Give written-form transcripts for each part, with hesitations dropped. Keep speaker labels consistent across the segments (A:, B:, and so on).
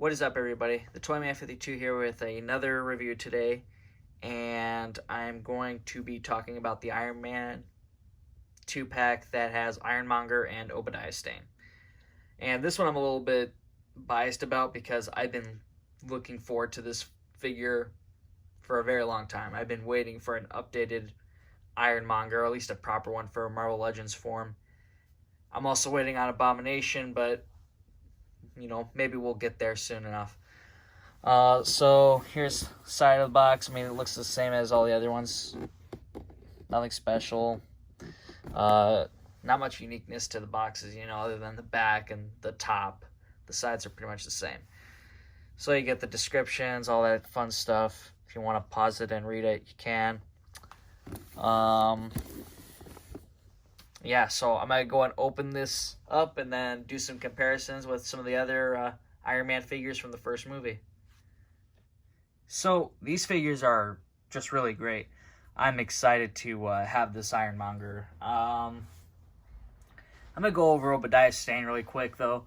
A: What is up, everybody? The Toyman52 here with another review today, and I'm going to be talking about the Iron Man 2-pack that has Ironmonger and Obadiah Stane. And this one I'm a little bit biased about because I've been looking forward to this figure for a very long time. I've been waiting for an updated Ironmonger, or at least a proper one for Marvel Legends form. I'm also waiting on Abomination, but maybe we'll get there soon enough. So here's side of the box. I mean, it looks the same as all the other ones. Nothing special. Not much uniqueness to the boxes, other than the back and the top. The sides are pretty much the same. So you get the descriptions, all that fun stuff. If you want to pause it and read it, you can. Yeah, so I'm going to go and open this up and then do some comparisons with some of the other Iron Man figures from the first movie. So these figures are just really great. I'm excited to have this Ironmonger. I'm going to go over Obadiah Stane really quick, though.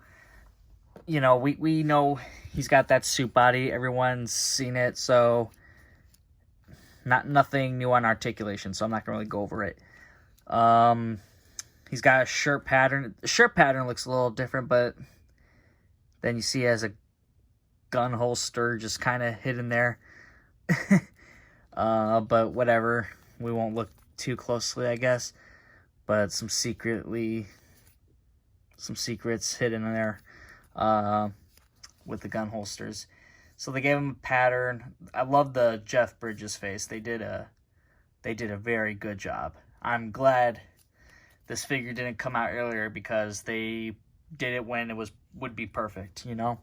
A: We know he's got that suit body. Everyone's seen it, so nothing new on articulation, so I'm not going to really go over it. He's got a shirt pattern. The shirt pattern looks a little different, but then you see he has a gun holster just kind of hidden there. But whatever. We won't look too closely, I guess. But some secrets hidden in there with the gun holsters. So they gave him a pattern. I love the Jeff Bridges face. They did a very good job. I'm glad this figure didn't come out earlier because they did it when it would be perfect, Now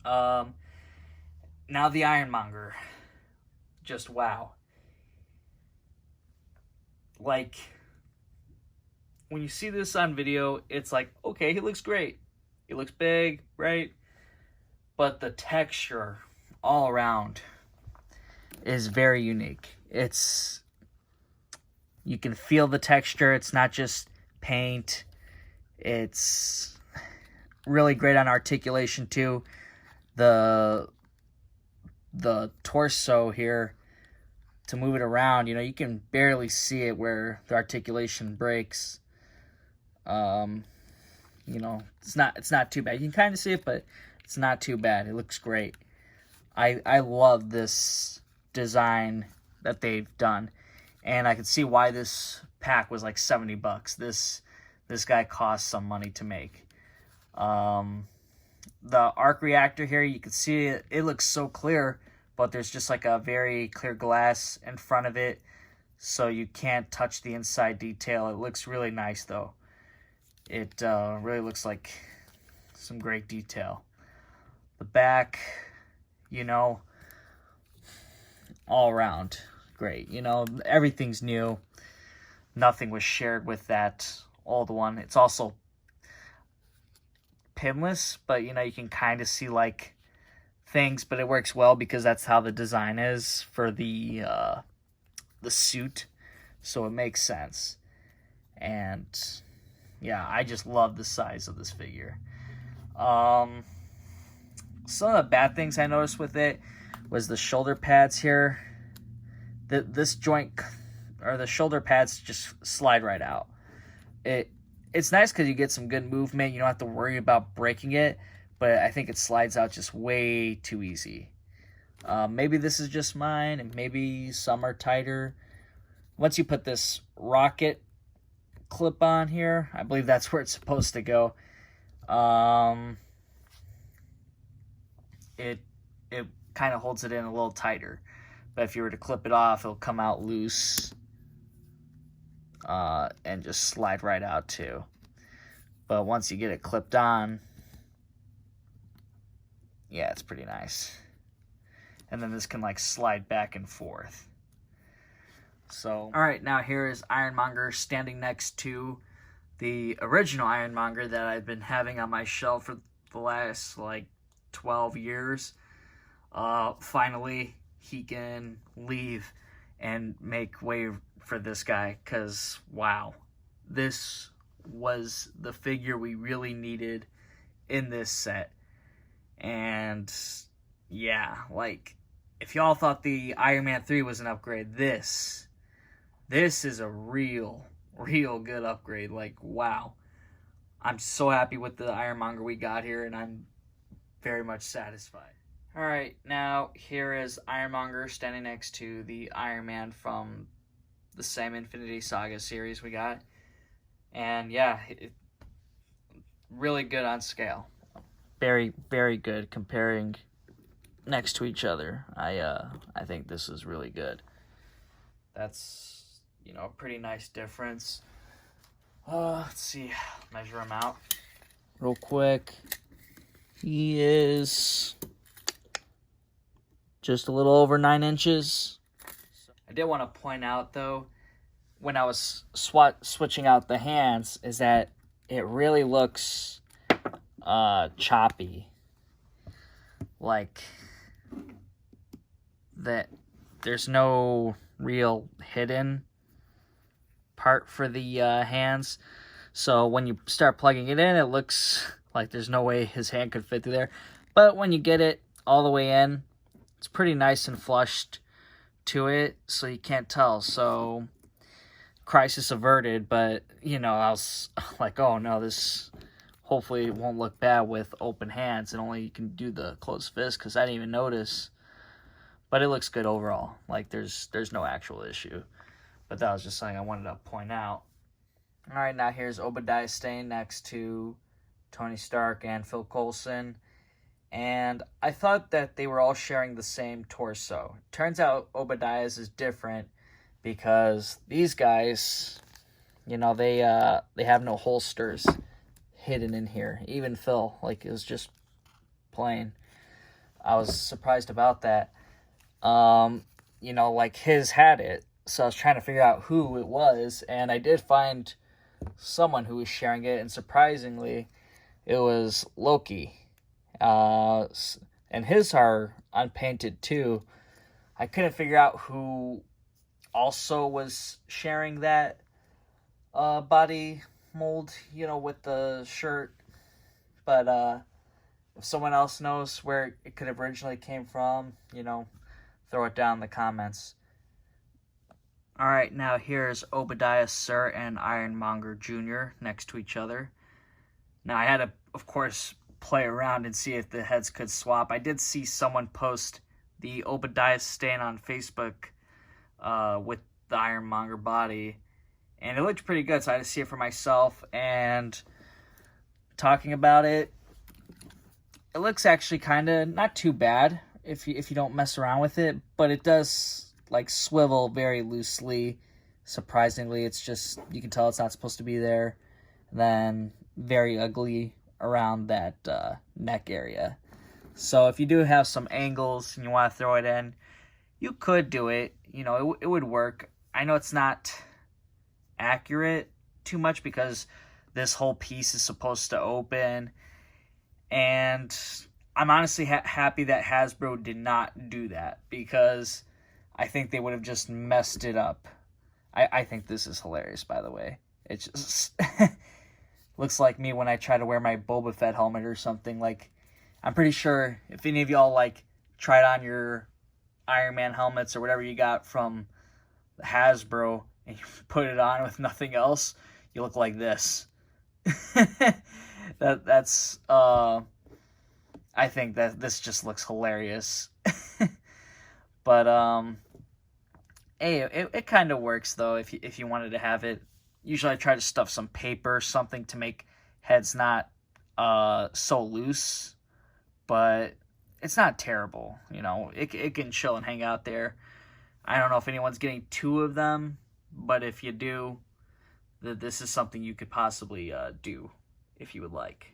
A: the Ironmonger. Just wow. Like, when you see this on video, it's like, okay, he looks great. He looks big, right? But the texture all around is very unique. You can feel the texture. It's not just paint. It's really great on articulation too. The torso here, to move it around, you can barely see it where the articulation breaks. It's not too bad. You can kind of see it, but it's not too bad. It looks great. I love this design that they've done. And I can see why this pack was like $70. This guy cost some money to make. The arc reactor here, you can see it looks so clear, but there's just like a very clear glass in front of it, so you can't touch the inside detail. It looks really nice, though. It really looks like some great detail. The back, all around great. Everything's new. Nothing was shared with that old one. It's also pinless, but you can kind of see like things, but it works well because that's how the design is for the suit, so it makes sense. And yeah, I just love the size of this figure. Some of the bad things I noticed with it was the shoulder pads here. This joint, or the shoulder pads, just slide right out. It's nice because you get some good movement. You don't have to worry about breaking it, but I think it slides out just way too easy. Maybe this is just mine, and maybe some are tighter. Once you put this rocket clip on here, I believe that's where it's supposed to go. It kind of holds it in a little tighter. But if you were to clip it off, it'll come out loose and just slide right out too. But once you get it clipped on, yeah, it's pretty nice. And then this can like slide back and forth. So, all right, now here is Ironmonger standing next to the original Ironmonger that I've been having on my shelf for the last like 12 years. Finally, he can leave and make way for this guy, because wow, this was the figure we really needed in this set. And yeah, like, if y'all thought the Iron Man 3 was an upgrade, this is a real good upgrade. Like, wow. I'm so happy with the Ironmonger we got here, and I'm very much satisfied. Alright, now here is Ironmonger standing next to the Iron Man from the same Infinity Saga series we got. And yeah, really good on scale. Very, very good comparing next to each other. I think this is really good. That's, a pretty nice difference. Let's see, measure him out real quick. He is just a little over 9 inches. I did want to point out, though, when I was switching out the hands, is that it really looks choppy. Like, that there's no real hidden part for the hands. So when you start plugging it in, it looks like there's no way his hand could fit through there. But when you get it all the way in, it's pretty nice and flushed to it, so you can't tell. So crisis averted, but I was like, oh no, this hopefully won't look bad with open hands and only you can do the closed fist, because I didn't even notice. But it looks good overall. Like, there's no actual issue. But that was just something I wanted to point out. Alright, now here's Obadiah Stane next to Tony Stark and Phil Coulson. And I thought that they were all sharing the same torso. Turns out Obadiah's is different because these guys, they have no holsters hidden in here. Even Phil, like, it was just plain. I was surprised about that. Like, his had it. So I was trying to figure out who it was, and I did find someone who was sharing it, and surprisingly, it was Loki. And his are unpainted too. I couldn't figure out who also was sharing that body mold, with the shirt. But if someone else knows where it could have originally came from, throw it down in the comments. Alright, now here's Obadiah Sir and Ironmonger Jr. next to each other. Now I had to, of course, play around and see if the heads could swap. I did see someone post the Obadiah Stane on Facebook with the Ironmonger body, and it looked pretty good, so I had to see it for myself. And talking about it, it looks actually kind of not too bad if you don't mess around with it, but it does like swivel very loosely. Surprisingly, it's just, you can tell it's not supposed to be there. And then very ugly around that neck area. So if you do have some angles and you want to throw it in, you could do it. It would work. I know it's not accurate too much because this whole piece is supposed to open, and I'm honestly happy that Hasbro did not do that, because I think they would have just messed it up. I think this is hilarious, by the way. It just looks like me when I try to wear my Boba Fett helmet or something. Like, I'm pretty sure if any of y'all, like, tried on your Iron Man helmets or whatever you got from Hasbro and you put it on with nothing else, you look like this. That's I think that this just looks hilarious. But hey, it kind of works though if you wanted to have it. Usually I try to stuff some paper or something to make heads not so loose, but it's not terrible. It can chill and hang out there. I don't know if anyone's getting 2 of them, but if you do, this is something you could possibly do if you would like.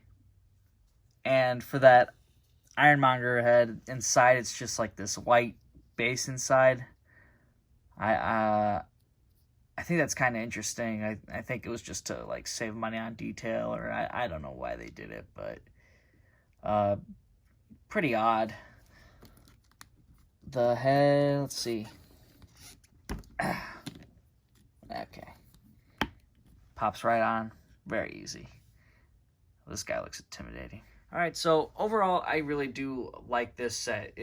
A: And for that Ironmonger head, inside it's just like this white base inside. I think that's kind of interesting. I think it was just to like save money on detail, or I don't know why they did it, but pretty odd. The head, let's see. Okay. Pops right on. Very easy. This guy looks intimidating. Alright, so overall, I really do like this set.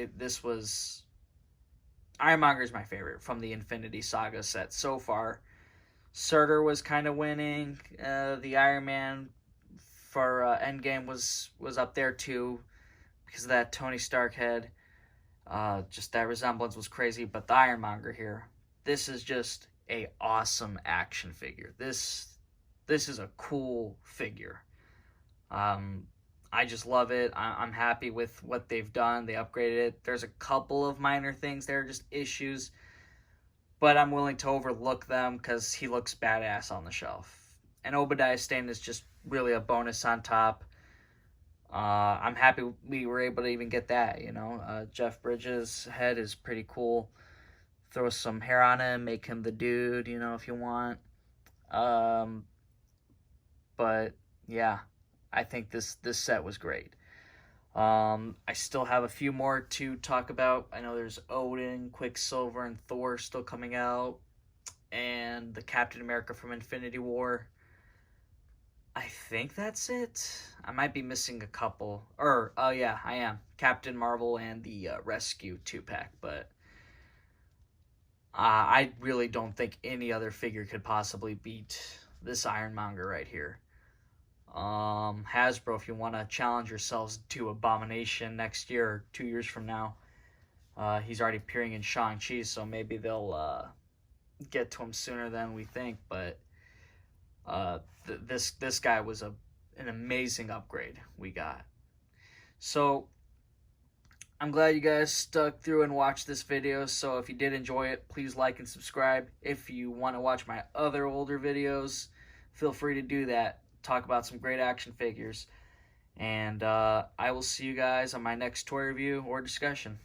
A: Ironmonger's my favorite from the Infinity Saga set so far. Surtur was kind of winning. The Iron Man for Endgame was up there too because of that Tony Stark head. Just that resemblance was crazy. But the Ironmonger here, this is just a awesome action figure. This is a cool figure. I just love it. I'm happy with what they've done. They upgraded it. There's a couple of minor things there, just issues, but I'm willing to overlook them because he looks badass on the shelf. And Obadiah Stane is just really a bonus on top. I'm happy we were able to even get that, you know. Jeff Bridges' head is pretty cool. Throw some hair on him, make him the dude, you know, if you want. But yeah, I think this set was great. I still have a few more to talk about. I know there's Odin, Quicksilver, and Thor still coming out, and the Captain America from Infinity War. I think that's it. I might be missing a couple. Oh yeah, I am. Captain Marvel and the Rescue 2-pack, but I really don't think any other figure could possibly beat this Ironmonger right here. Hasbro, if you want to challenge yourselves to Abomination next year or 2 years from now, he's already appearing in Shang-Chi, so maybe they'll get to him sooner than we think. But this guy was an amazing upgrade we got. So I'm glad you guys stuck through and watched this video. So if you did enjoy it, please like and subscribe. If you want to watch my other older videos, feel free to do that. Talk about some great action figures. And I will see you guys on my next toy review or discussion.